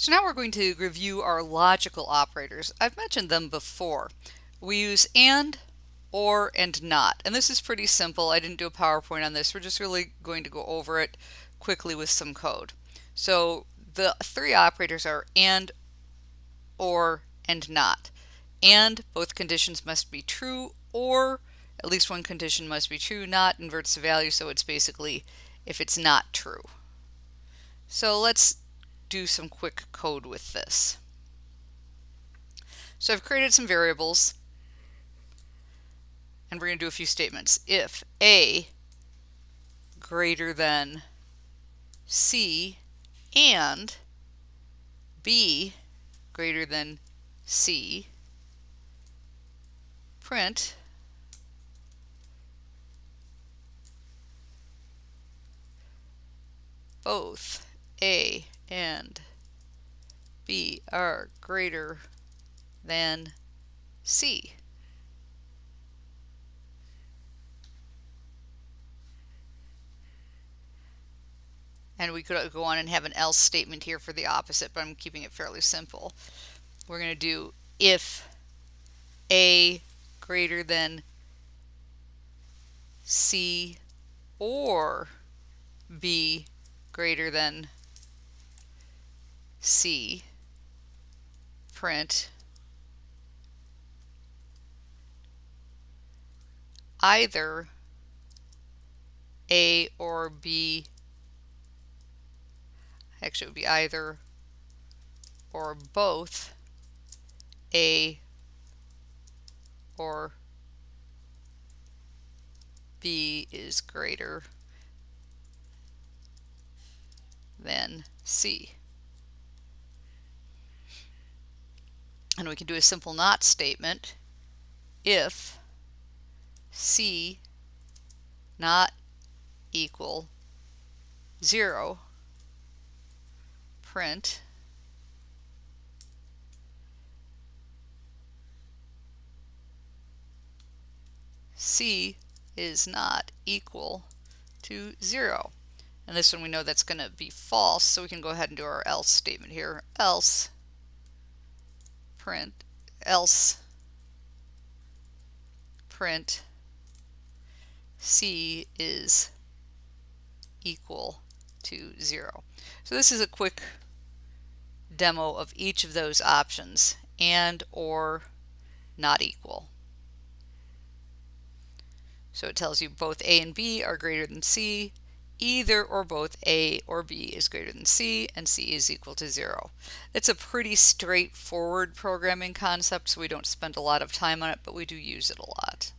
So now we're going to review our logical operators. I've mentioned them before. We use and, or, and not. And this is pretty simple. I didn't do a PowerPoint on this. We're just really going to go over it quickly with some code. So the three operators are and, or, and not. And, both conditions must be true, or at least one condition must be true. Not inverts the value, so it's basically if it's not true. So let's do some quick code with this. So I've created some variables, and we're going to do a few statements. If A greater than C and B greater than C, print both A and B are greater than C. And we could go on and have an else statement here for the opposite, but I'm keeping it fairly simple. We're going to do if A greater than C or B greater than C, print either A or B. Actually, it would be either or both A or B is greater than C. And we can do a simple not statement. If C not equal 0, print C is not equal to 0. And this one we know that's going to be false, so we can go ahead and do our else statement here. Else print C is equal to 0. So this is a quick demo of each of those options, and, or, not equal. So it tells you both A and B are greater than C, either or both A or B is greater than C, and C is equal to 0. It's a pretty straightforward programming concept, so we don't spend a lot of time on it, but we do use it a lot.